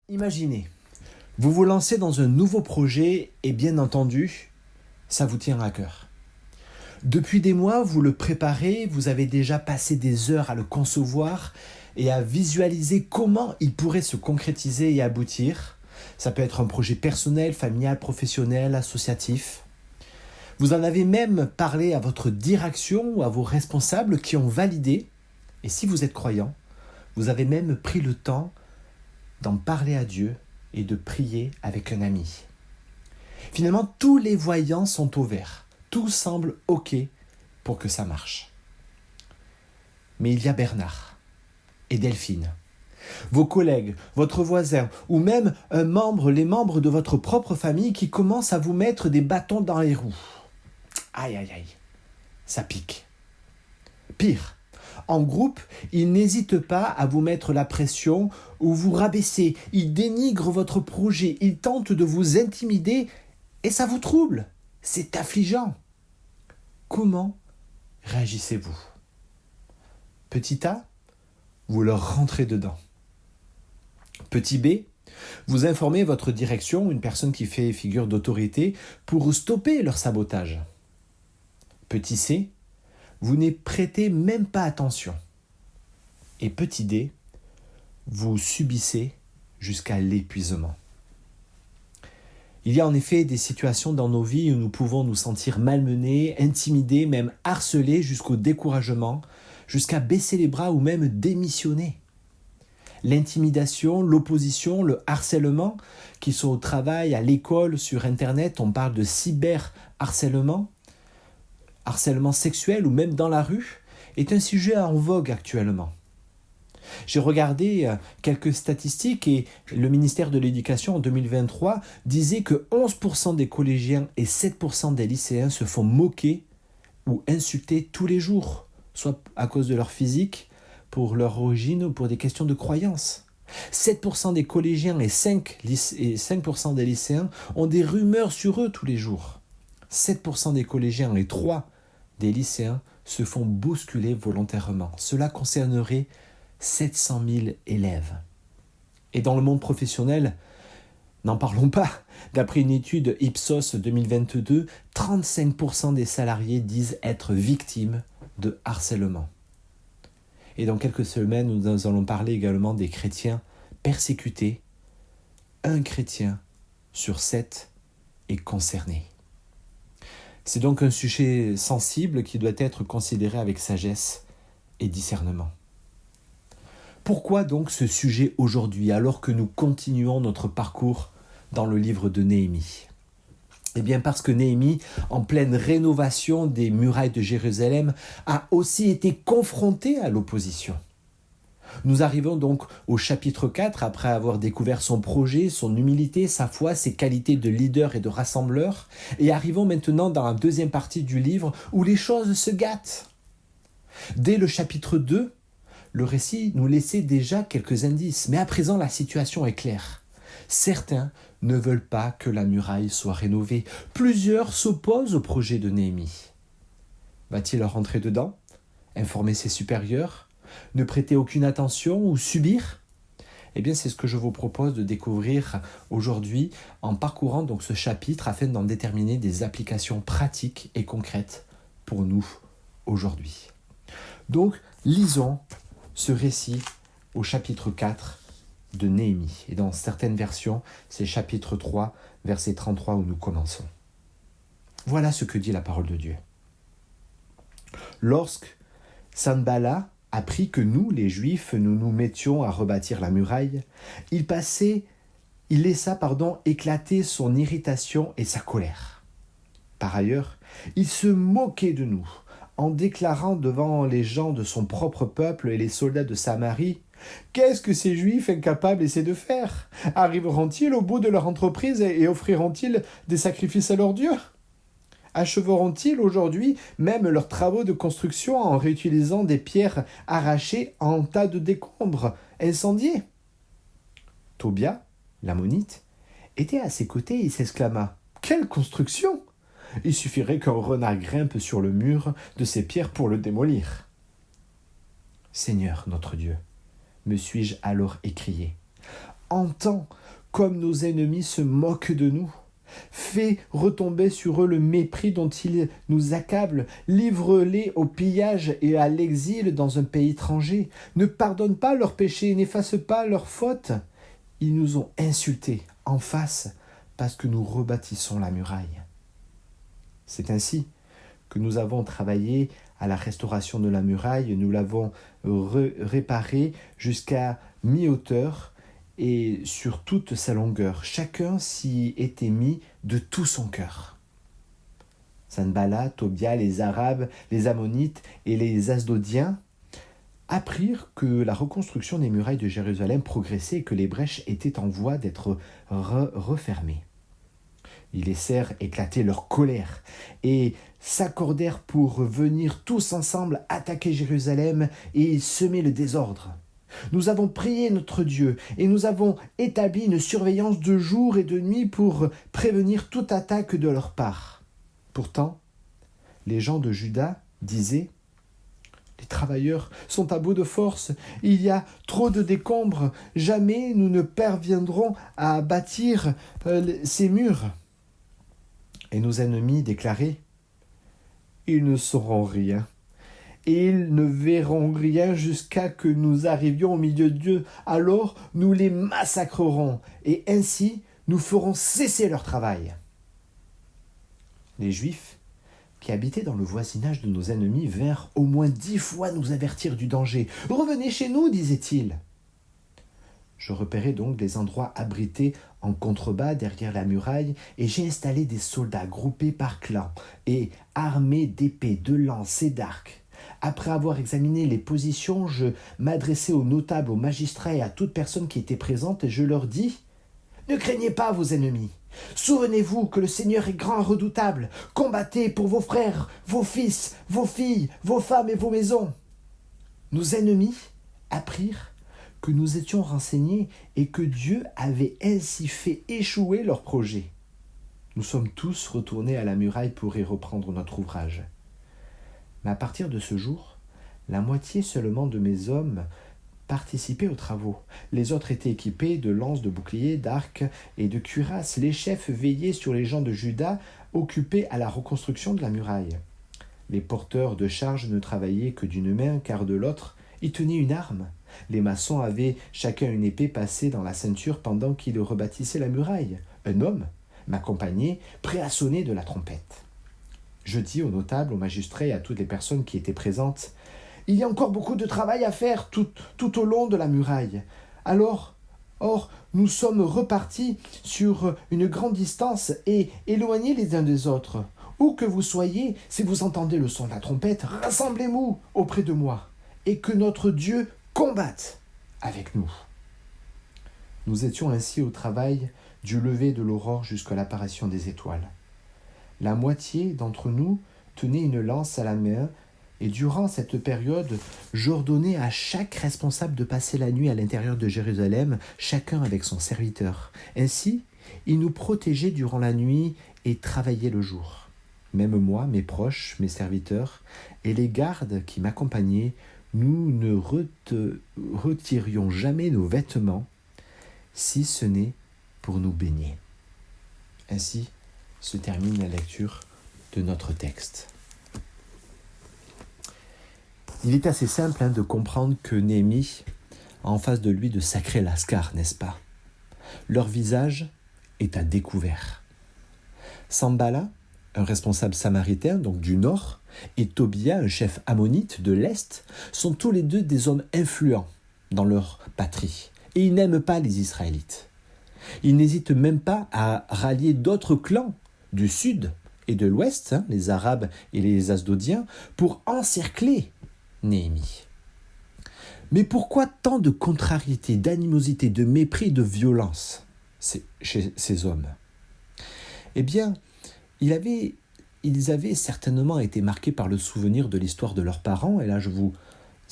Imaginez, vous vous lancez dans un nouveau projet et bien entendu, ça vous tient à cœur. Depuis des mois, vous le préparez, vous avez déjà passé des heures à le concevoir et à visualiser comment il pourrait se concrétiser et aboutir. Ça peut être un projet personnel, familial, professionnel, associatif. Vous en avez même parlé à votre direction ou à vos responsables qui ont validé. Et si vous êtes croyant, vous avez même pris le temps d'en parler à Dieu et de prier avec un ami. Finalement, tous les voyants sont au vert. Tout semble OK pour que ça marche. Mais il y a Bernard et Delphine, vos collègues, votre voisin ou même les membres de votre propre famille qui commencent à vous mettre des bâtons dans les roues. Aïe, aïe, aïe, ça pique. Pire, en groupe, ils n'hésitent pas à vous mettre la pression ou vous rabaisser. Ils dénigrent votre projet, ils tentent de vous intimider et ça vous trouble. C'est affligeant. Comment réagissez-vous ? Petit A, vous leur rentrez dedans. Petit B, vous informez votre direction, une personne qui fait figure d'autorité, pour stopper leur sabotage. Petit C, vous n'y prêtez même pas attention. Et petit D, vous subissez jusqu'à l'épuisement. Il y a en effet des situations dans nos vies où nous pouvons nous sentir malmenés, intimidés, même harcelés jusqu'au découragement, jusqu'à baisser les bras ou même démissionner. L'intimidation, l'opposition, le harcèlement, qui sont au travail, à l'école, sur Internet, on parle de cyberharcèlement, harcèlement sexuel ou même dans la rue, est un sujet en vogue actuellement. J'ai regardé quelques statistiques et le ministère de l'Éducation en 2023 disait que 11% des collégiens et 7% des lycéens se font moquer ou insulter tous les jours, soit à cause de leur physique, pour leur origine ou pour des questions de croyance. 7% des collégiens et 5% des lycéens ont des rumeurs sur eux tous les jours. 7% des collégiens et 3% des lycéens se font bousculer volontairement. Cela concernerait 700 000 élèves. Et dans le monde professionnel, n'en parlons pas. D'après une étude Ipsos 2022, 35% des salariés disent être victimes de harcèlement. Et dans quelques semaines, nous allons parler également des chrétiens persécutés. 1 chrétien sur 7 est concerné. C'est donc un sujet sensible qui doit être considéré avec sagesse et discernement. Pourquoi donc ce sujet aujourd'hui, alors que nous continuons notre parcours dans le livre de Néhémie ? Eh bien parce que Néhémie, en pleine rénovation des murailles de Jérusalem, a aussi été confronté à l'opposition. Nous arrivons donc au chapitre 4, après avoir découvert son projet, son humilité, sa foi, ses qualités de leader et de rassembleur, et arrivons maintenant dans la deuxième partie du livre où les choses se gâtent. Dès le chapitre 2, le récit nous laissait déjà quelques indices, mais à présent la situation est claire. Certains ne veulent pas que la muraille soit rénovée. Plusieurs s'opposent au projet de Néhémie. Va-t-il rentrer dedans, informer ses supérieurs, ne prêter aucune attention ou subir ? Eh bien, c'est ce que je vous propose de découvrir aujourd'hui en parcourant donc ce chapitre afin d'en déterminer des applications pratiques et concrètes pour nous aujourd'hui. Donc, lisons ce récit au chapitre 4 de Néhémie. Et dans certaines versions, c'est chapitre 3, verset 33 où nous commençons. Voilà ce que dit la parole de Dieu. Lorsque Sanballat apprit que nous, les Juifs, nous nous mettions à rebâtir la muraille, il laissa éclater son irritation et sa colère. Par ailleurs, il se moquait de nous, en déclarant devant les gens de son propre peuple et les soldats de Samarie : « Qu'est-ce que ces Juifs incapables essaient de faire ? Arriveront-ils au bout de leur entreprise et offriront-ils des sacrifices à leurs dieux ? Achèveront-ils aujourd'hui même leurs travaux de construction en réutilisant des pierres arrachées en tas de décombres incendiés ?» Tobia, l'ammonite, était à ses côtés et s'exclama : « Quelle construction ! Il suffirait qu'un renard grimpe sur le mur de ces pierres pour le démolir. » « Seigneur, notre Dieu, me suis-je alors écrié, entends comme nos ennemis se moquent de nous. Fais retomber sur eux le mépris dont ils nous accablent. Livre-les au pillage et à l'exil dans un pays étranger. Ne pardonne pas leurs péchés, n'efface pas leurs fautes. Ils nous ont insultés en face parce que nous rebâtissons la muraille. C'est ainsi que nous avons travaillé à la restauration de la muraille. Nous l'avons réparée jusqu'à mi-hauteur et sur toute sa longueur. Chacun s'y était mis de tout son cœur. Sanballat, Tobia, les Arabes, les Ammonites et les Asdodiens apprirent que la reconstruction des murailles de Jérusalem progressait et que les brèches étaient en voie d'être refermées. Ils laissèrent éclater leur colère et s'accordèrent pour venir tous ensemble attaquer Jérusalem et semer le désordre. Nous avons prié notre Dieu et nous avons établi une surveillance de jour et de nuit pour prévenir toute attaque de leur part. Pourtant, les gens de Juda disaient « Les travailleurs sont à bout de force, il y a trop de décombres, jamais nous ne parviendrons à bâtir ces murs. » Et nos ennemis déclaraient « Ils ne sauront rien. » Et ils ne verront rien jusqu'à que nous arrivions au milieu d'eux. Alors nous les massacrerons, et ainsi nous ferons cesser leur travail. Les Juifs, qui habitaient dans le voisinage de nos ennemis, vinrent au moins 10 fois nous avertir du danger. « Revenez chez nous, disaient-ils. » Je repérai donc des endroits abrités en contrebas derrière la muraille et j'ai installé des soldats groupés par clans et armés d'épées, de lances et d'arcs. Après avoir examiné les positions, je m'adressai aux notables, aux magistrats et à toute personne qui était présente et je leur dis « Ne craignez pas vos ennemis. Souvenez-vous que le Seigneur est grand et redoutable. Combattez pour vos frères, vos fils, vos filles, vos femmes et vos maisons. » Nos ennemis apprirent que nous étions renseignés et que Dieu avait ainsi fait échouer leur projet. Nous sommes tous retournés à la muraille pour y reprendre notre ouvrage. Mais à partir de ce jour, la moitié seulement de mes hommes participaient aux travaux. Les autres étaient équipés de lances, de boucliers, d'arcs et de cuirasses. Les chefs veillaient sur les gens de Juda, occupés à la reconstruction de la muraille. Les porteurs de charges ne travaillaient que d'une main, car de l'autre, ils tenaient une arme. Les maçons avaient chacun une épée passée dans la ceinture pendant qu'ils rebâtissaient la muraille. Un homme m'accompagnait, prêt à sonner de la trompette. Je dis aux notables, aux magistrats et à toutes les personnes qui étaient présentes « Il y a encore beaucoup de travail à faire tout au long de la muraille. Or, nous sommes repartis sur une grande distance et éloignés les uns des autres. Où que vous soyez, si vous entendez le son de la trompette, rassemblez-vous auprès de moi et que notre Dieu combatte avec nous. » Nous étions ainsi au travail du lever de l'aurore jusqu'à l'apparition des étoiles. La moitié d'entre nous tenait une lance à la main et durant cette période, j'ordonnais à chaque responsable de passer la nuit à l'intérieur de Jérusalem, chacun avec son serviteur. Ainsi, ils nous protégeaient durant la nuit et travaillaient le jour. Même moi, mes proches, mes serviteurs et les gardes qui m'accompagnaient, nous ne retirions jamais nos vêtements, si ce n'est pour nous baigner. Ainsi se termine la lecture de notre texte. Il est assez simple de comprendre que Néhémie a en face de lui de sacrés lascars, n'est-ce pas? Leur visage est à découvert. Sanballat, un responsable samaritain, donc du nord, et Tobia, un chef ammonite de l'est, sont tous les deux des hommes influents dans leur patrie. Et ils n'aiment pas les Israélites. Ils n'hésitent même pas à rallier d'autres clans du sud et de l'ouest, les Arabes et les Asdodiens, pour encercler Néhémie. Mais pourquoi tant de contrariété, d'animosité, de mépris, de violence chez ces hommes? Eh bien, ils avaient certainement été marqués par le souvenir de l'histoire de leurs parents, et là je vous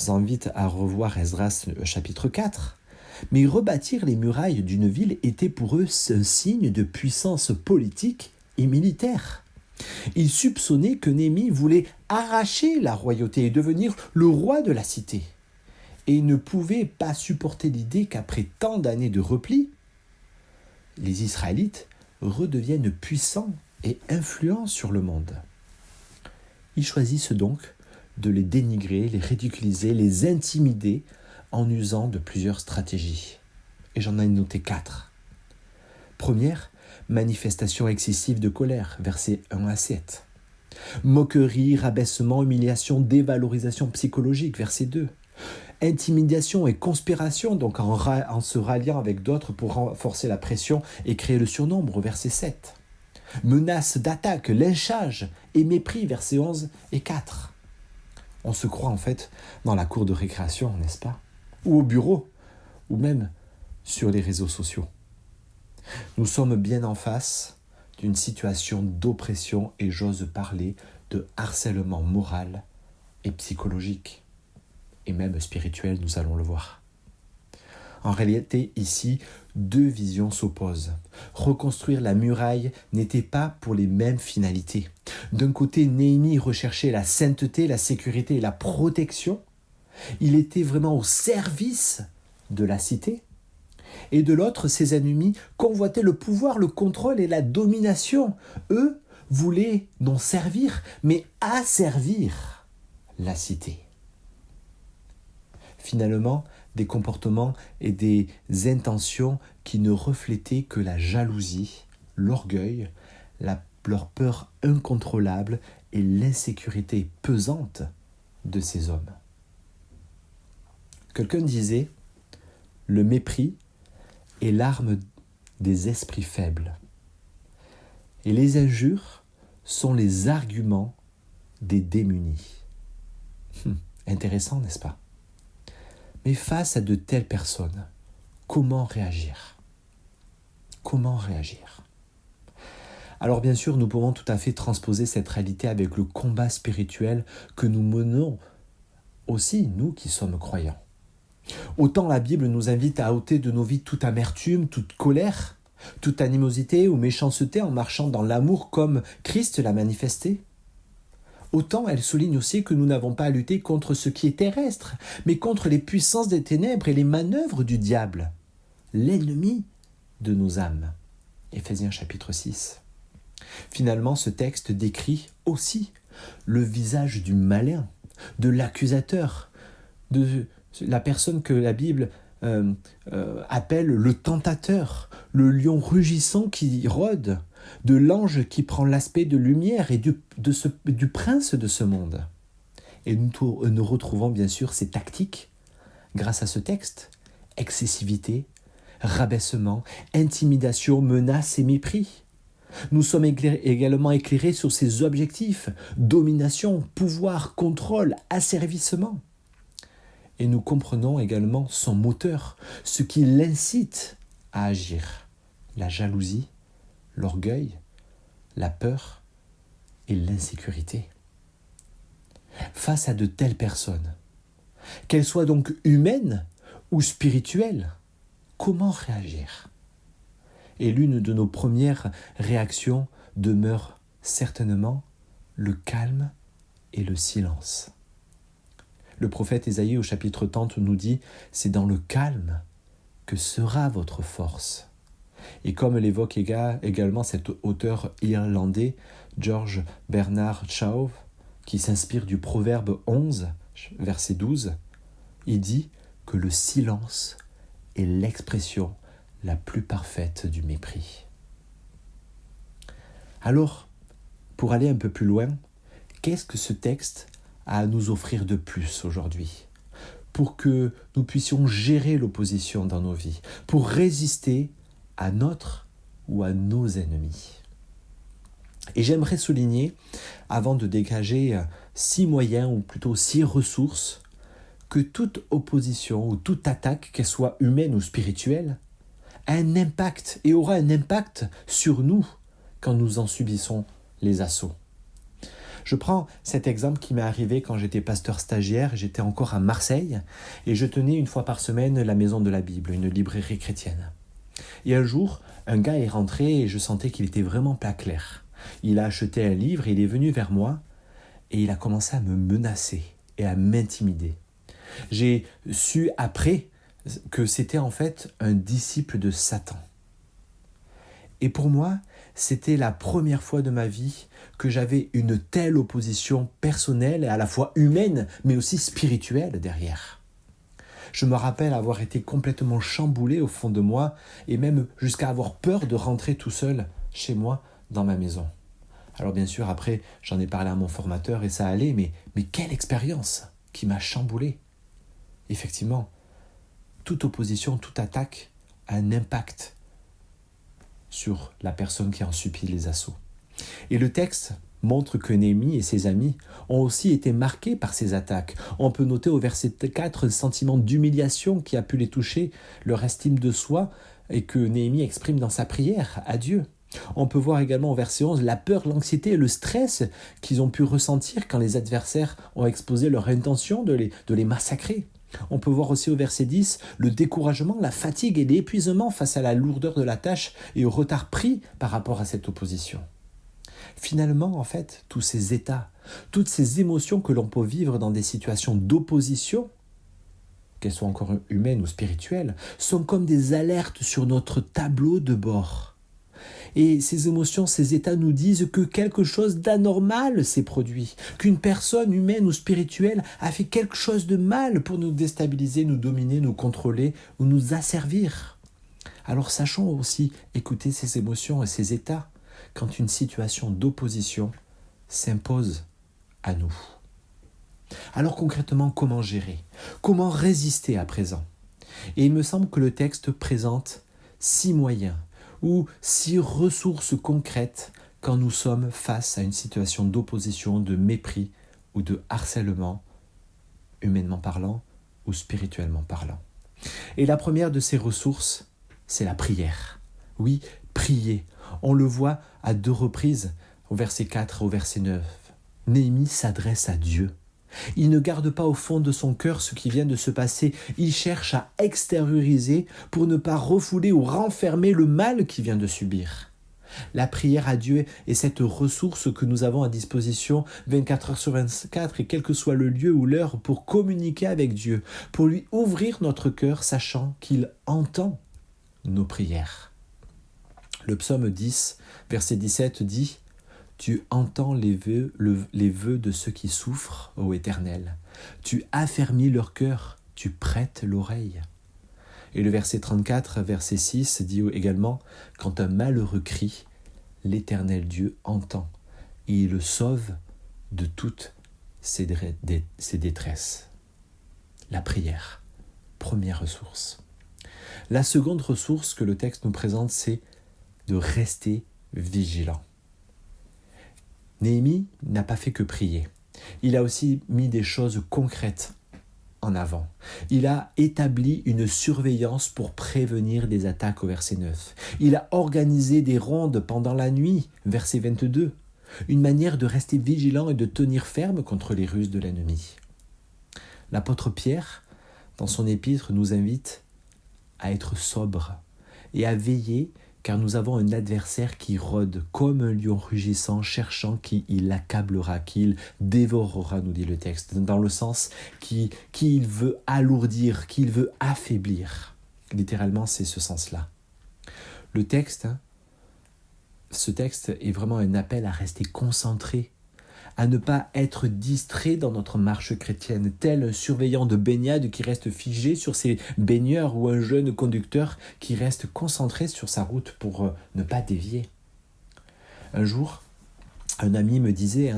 invite à revoir Esdras chapitre 4, mais rebâtir les murailles d'une ville était pour eux un signe de puissance politique et militaire. Ils soupçonnaient que Néhémie voulait arracher la royauté et devenir le roi de la cité. et ne pouvaient pas supporter l'idée qu'après tant d'années de repli, les Israélites redeviennent puissants et influents sur le monde. Ils choisissent donc de les dénigrer, les ridiculiser, les intimider en usant de plusieurs stratégies. Et j'en ai noté 4. Première, manifestation excessive de colère, versets 1 à 7. Moquerie, rabaissement, humiliation, dévalorisation psychologique, verset 2. Intimidation et conspiration, donc en se ralliant avec d'autres pour renforcer la pression et créer le surnombre, verset 7. Menaces d'attaque, lynchage et mépris, versets 11 et 4. On se croit en fait dans la cour de récréation, n'est-ce pas? Ou au bureau, ou même sur les réseaux sociaux. Nous sommes bien en face d'une situation d'oppression et j'ose parler de harcèlement moral et psychologique, et même spirituel, nous allons le voir. En réalité, ici, 2 visions s'opposent. Reconstruire la muraille n'était pas pour les mêmes finalités. D'un côté, Néhémie recherchait la sainteté, la sécurité et la protection. Il était vraiment au service de la cité. Et de l'autre, ses ennemis convoitaient le pouvoir, le contrôle et la domination. Eux voulaient non servir, mais asservir la cité. Finalement, des comportements et des intentions qui ne reflétaient que la jalousie, l'orgueil, leur peur incontrôlable et l'insécurité pesante de ces hommes. Quelqu'un disait « Le mépris est l'arme des esprits faibles. Et les injures sont les arguments des démunis. » Intéressant, n'est-ce pas? Mais face à de telles personnes, comment réagir? Comment réagir? Alors bien sûr, nous pouvons tout à fait transposer cette réalité avec le combat spirituel que nous menons aussi, nous qui sommes croyants. Autant la Bible nous invite à ôter de nos vies toute amertume, toute colère, toute animosité ou méchanceté en marchant dans l'amour comme Christ l'a manifesté. Autant elle souligne aussi que nous n'avons pas à lutter contre ce qui est terrestre, mais contre les puissances des ténèbres et les manœuvres du diable, l'ennemi de nos âmes. Éphésiens chapitre 6. Finalement, ce texte décrit aussi le visage du malin, de l'accusateur, de la personne que la Bible appelle le tentateur, le lion rugissant qui rôde, de l'ange qui prend l'aspect de lumière et du prince de ce monde. Et nous retrouvons bien sûr ces tactiques grâce à ce texte: excessivité, rabaissement, intimidation, menace et mépris. Nous sommes également éclairés sur ses objectifs: domination, pouvoir, contrôle, asservissement. Et nous comprenons également son moteur, ce qui l'incite à agir: la jalousie, l'orgueil, la peur et l'insécurité. Face à de telles personnes, qu'elles soient donc humaines ou spirituelles, comment réagir? Et l'une de nos premières réactions demeure certainement le calme et le silence. Le prophète Ésaïe au chapitre 30 nous dit « C'est dans le calme que sera votre force ». Et comme l'évoque également cet auteur irlandais, George Bernard Shaw, qui s'inspire du Proverbe 11, verset 12, il dit que le silence est l'expression la plus parfaite du mépris. Alors, pour aller un peu plus loin, qu'est-ce que ce texte a à nous offrir de plus aujourd'hui, pour que nous puissions gérer l'opposition dans nos vies, pour résister à notre ou à nos ennemis? Et j'aimerais souligner, avant de dégager 6 moyens, ou plutôt 6 ressources, que toute opposition ou toute attaque, qu'elle soit humaine ou spirituelle, a un impact et aura un impact sur nous quand nous en subissons les assauts. Je prends cet exemple qui m'est arrivé quand j'étais pasteur stagiaire, j'étais encore à Marseille, et je tenais une fois par semaine la Maison de la Bible, une librairie chrétienne. Et un jour, un gars est rentré et je sentais qu'il était vraiment pas clair. Il a acheté un livre, il est venu vers moi et il a commencé à me menacer et à m'intimider. J'ai su après que c'était en fait un disciple de Satan. Et pour moi, c'était la première fois de ma vie que j'avais une telle opposition personnelle et à la fois humaine, mais aussi spirituelle derrière. Je me rappelle avoir été complètement chamboulé au fond de moi et même jusqu'à avoir peur de rentrer tout seul chez moi dans ma maison. Alors bien sûr, après, j'en ai parlé à mon formateur et ça allait, mais quelle expérience qui m'a chamboulé. Effectivement, toute opposition, toute attaque a un impact sur la personne qui en subit les assauts. Et le texte montre que Néhémie et ses amis ont aussi été marqués par ces attaques. On peut noter au verset 4 un sentiment d'humiliation qui a pu les toucher, leur estime de soi, et que Néhémie exprime dans sa prière à Dieu. On peut voir également au verset 11 la peur, l'anxiété et le stress qu'ils ont pu ressentir quand les adversaires ont exposé leur intention de les massacrer. On peut voir aussi au verset 10 le découragement, la fatigue et l'épuisement face à la lourdeur de la tâche et au retard pris par rapport à cette opposition. Finalement, en fait, tous ces états, toutes ces émotions que l'on peut vivre dans des situations d'opposition, qu'elles soient encore humaines ou spirituelles, sont comme des alertes sur notre tableau de bord. Et ces émotions, ces états nous disent que quelque chose d'anormal s'est produit, qu'une personne humaine ou spirituelle a fait quelque chose de mal pour nous déstabiliser, nous dominer, nous contrôler ou nous asservir. Alors sachons aussi écouter ces émotions et ces états quand une situation d'opposition s'impose à nous. Alors concrètement, comment gérer ? Comment résister à présent ? Et il me semble que le texte présente 6 moyens ou 6 ressources concrètes quand nous sommes face à une situation d'opposition, de mépris ou de harcèlement, humainement parlant ou spirituellement parlant. Et la première de ces ressources, c'est la prière. Oui, prier. On le voit à 2 reprises, au verset 4 et au verset 9. Néhémie s'adresse à Dieu. Il ne garde pas au fond de son cœur ce qui vient de se passer. Il cherche à extérioriser pour ne pas refouler ou renfermer le mal qu'il vient de subir. La prière à Dieu est cette ressource que nous avons à disposition 24 heures sur 24 et quel que soit le lieu ou l'heure pour communiquer avec Dieu, pour lui ouvrir notre cœur sachant qu'il entend nos prières. Le psaume 10, verset 17 dit « Tu entends les vœux de ceux qui souffrent, ô Éternel. Tu affermis leur cœur, tu prêtes l'oreille. » Et le verset 34, verset 6 dit également « Quand un malheureux crie, l'Éternel Dieu entend, et il le sauve de toutes ses détresses. » La prière, première ressource. La seconde ressource que le texte nous présente, c'est de rester vigilant. Néhémie n'a pas fait que prier. Il a aussi mis des choses concrètes en avant. Il a établi une surveillance pour prévenir des attaques au verset 9. Il a organisé des rondes pendant la nuit, verset 22. Une manière de rester vigilant et de tenir ferme contre les ruses de l'ennemi. L'apôtre Pierre, dans son épître, nous invite à être sobre et à veiller car nous avons un adversaire qui rôde comme un lion rugissant, cherchant qui il accablera, qui il dévorera, nous dit le texte, dans le sens qui il veut alourdir, qui il veut affaiblir. Littéralement, c'est ce sens-là. Le texte, ce texte est vraiment un appel à rester concentré, à ne pas être distrait dans notre marche chrétienne, tel un surveillant de baignade qui reste figé sur ses baigneurs ou un jeune conducteur qui reste concentré sur sa route pour ne pas dévier. Un jour, un ami me disait,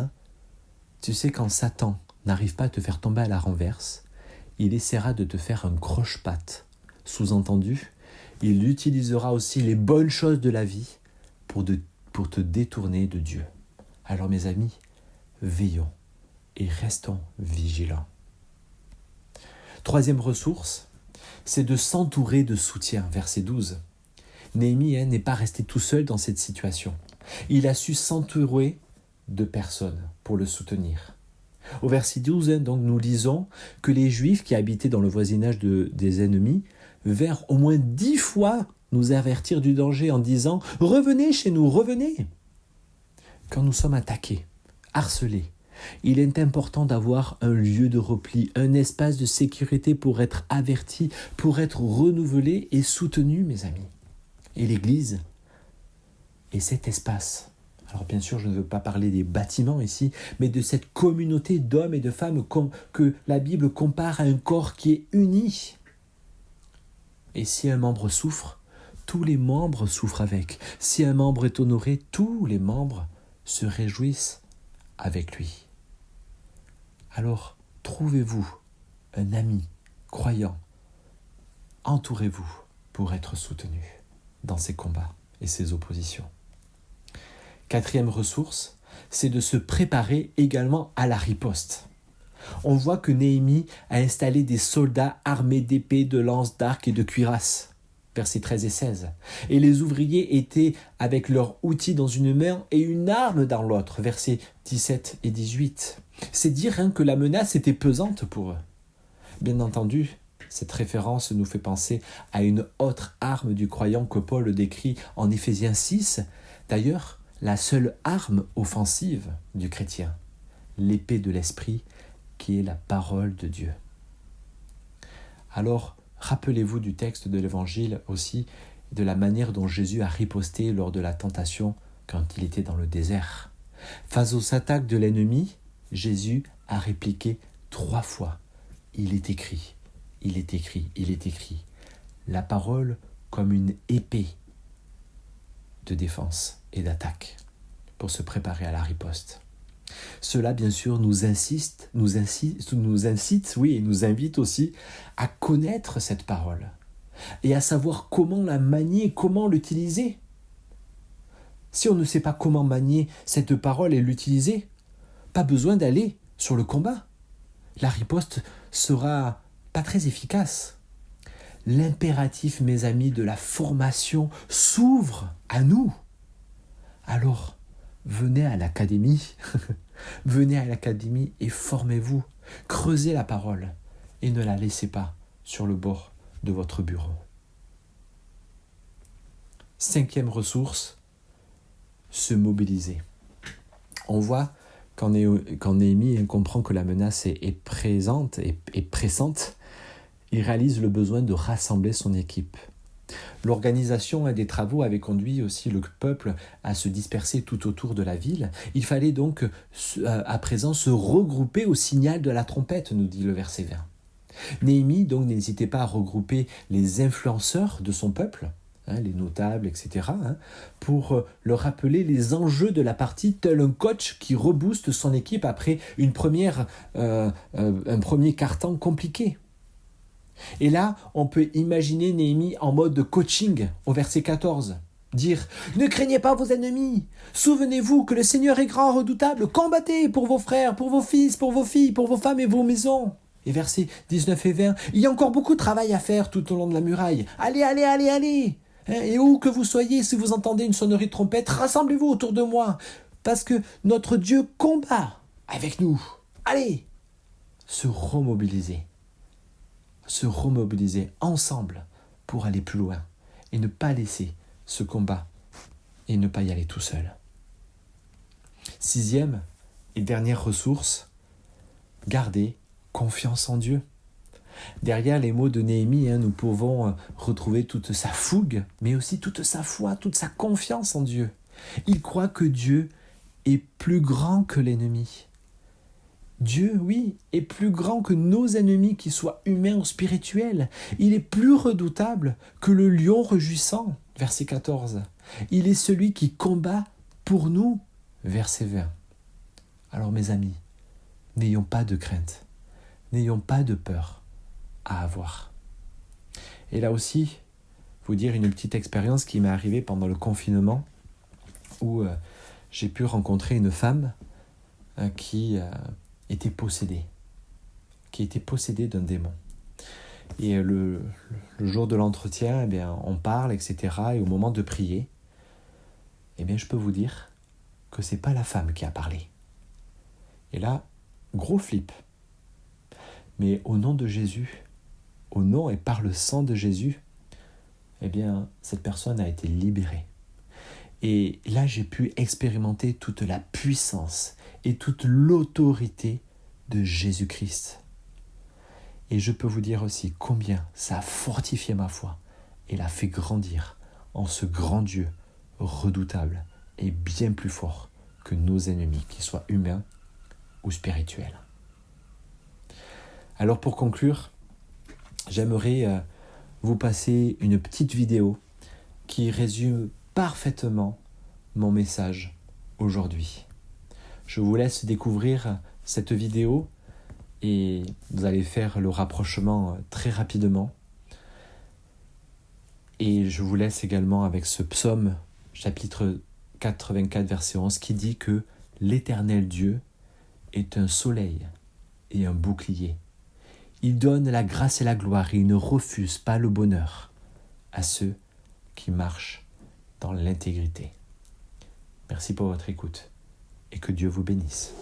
tu sais, quand Satan n'arrive pas à te faire tomber à la renverse, il essaiera de te faire un croche-patte. Sous-entendu, il utilisera aussi les bonnes choses de la vie pour te détourner de Dieu. Alors mes amis, veillons et restons vigilants. Troisième ressource, c'est de s'entourer de soutien, verset 12. Néhémie n'est pas resté tout seul dans cette situation. Il a su s'entourer de personnes pour le soutenir. Au verset 12, donc, nous lisons que les Juifs qui habitaient dans le voisinage des ennemis vinrent au moins 10 fois nous avertir du danger en disant « Revenez chez nous, revenez !» Quand nous sommes attaqués, harcelés, Il est important d'avoir un lieu de repli, un espace de sécurité pour être averti, pour être renouvelé et soutenu, mes amis. Et l'Église est cet espace. Alors bien sûr, je ne veux pas parler des bâtiments ici, mais de cette communauté d'hommes et de femmes que la Bible compare à un corps qui est uni. Et si un membre souffre, tous les membres souffrent avec. Si un membre est honoré, tous les membres se réjouissent avec lui. Alors, trouvez-vous un ami croyant. Entourez-vous pour être soutenu dans ces combats et ces oppositions. Quatrième ressource, c'est de se préparer également à la riposte. On voit que Néhémie a installé des soldats armés d'épées, de lances, d'arcs et de cuirasses. Versets 13 et 16. Et les ouvriers étaient avec leurs outils dans une main et une arme dans l'autre. Versets 17 et 18. C'est dire que la menace était pesante pour eux. Bien entendu, cette référence nous fait penser à une autre arme du croyant que Paul décrit en Éphésiens 6. D'ailleurs, la seule arme offensive du chrétien, l'épée de l'esprit, qui est la parole de Dieu. Alors, rappelez-vous du texte de l'Évangile aussi, de la manière dont Jésus a riposté lors de la tentation quand il était dans le désert. Face aux attaques de l'ennemi, Jésus a répliqué 3 fois. Il est écrit, il est écrit, il est écrit. La parole comme une épée de défense et d'attaque pour se préparer à la riposte. Cela, bien sûr, nous incite, oui, et nous invite aussi à connaître cette parole et à savoir comment la manier, comment l'utiliser. Si on ne sait pas comment manier cette parole et l'utiliser, pas besoin d'aller sur le combat. La riposte sera pas très efficace. L'impératif, mes amis, de la formation s'ouvre à nous. Alors, venez à l'académie, venez à l'académie et formez-vous, creusez la parole et ne la laissez pas sur le bord de votre bureau. 5e ressource, se mobiliser. On voit quand Néhémie comprend que la menace est présente et pressante, il réalise le besoin de rassembler son équipe. L'organisation des travaux avait conduit aussi le peuple à se disperser tout autour de la ville. Il fallait donc à présent se regrouper au signal de la trompette, nous dit le verset 20. Néhémie donc n'hésitait pas à regrouper les influenceurs de son peuple, les notables, etc., pour leur rappeler les enjeux de la partie, tel un coach qui rebooste son équipe après un premier quart-temps compliqué. Et là, on peut imaginer Néhémie en mode de coaching au verset 14. Dire « Ne craignez pas vos ennemis, souvenez-vous que le Seigneur est grand, redoutable, combattez pour vos frères, pour vos fils, pour vos filles, pour vos femmes et vos maisons. » Et versets 19 et 20, « Il y a encore beaucoup de travail à faire tout au long de la muraille. Allez, allez, allez, allez ! Et où que vous soyez, si vous entendez une sonnerie de trompette, rassemblez-vous autour de moi, parce que notre Dieu combat avec nous. Allez !» Se remobiliser ensemble pour aller plus loin et ne pas laisser ce combat et ne pas y aller tout seul. 6e et dernière ressource, garder confiance en Dieu. Derrière les mots de Néhémie, nous pouvons retrouver toute sa fougue, mais aussi toute sa foi, toute sa confiance en Dieu. Il croit que Dieu est plus grand que l'ennemi. Dieu, oui, est plus grand que nos ennemis, qu'ils soient humains ou spirituels. Il est plus redoutable que le lion rugissant, verset 14. Il est celui qui combat pour nous, verset 20. Alors mes amis, n'ayons pas de crainte, n'ayons pas de peur à avoir. Et là aussi, vous dire une petite expérience qui m'est arrivée pendant le confinement, où j'ai pu rencontrer une femme qui était possédée d'un démon. Et le jour de l'entretien, on parle, etc. Et au moment de prier, je peux vous dire que c'est pas la femme qui a parlé. Et là, gros flip. Mais au nom de Jésus, au nom et par le sang de Jésus, cette personne a été libérée. Et là, j'ai pu expérimenter toute la puissance et toute l'autorité de Jésus-Christ. Et je peux vous dire aussi combien ça a fortifié ma foi et l'a fait grandir en ce grand Dieu redoutable et bien plus fort que nos ennemis, qu'ils soient humains ou spirituels. Alors pour conclure, j'aimerais vous passer une petite vidéo qui résume parfaitement mon message aujourd'hui. Je vous laisse découvrir cette vidéo et vous allez faire le rapprochement très rapidement. Et je vous laisse également avec ce psaume, chapitre 84, verset 11, qui dit que l'Éternel Dieu est un soleil et un bouclier. Il donne la grâce et la gloire et il ne refuse pas le bonheur à ceux qui marchent dans l'intégrité. Merci pour votre écoute et que Dieu vous bénisse.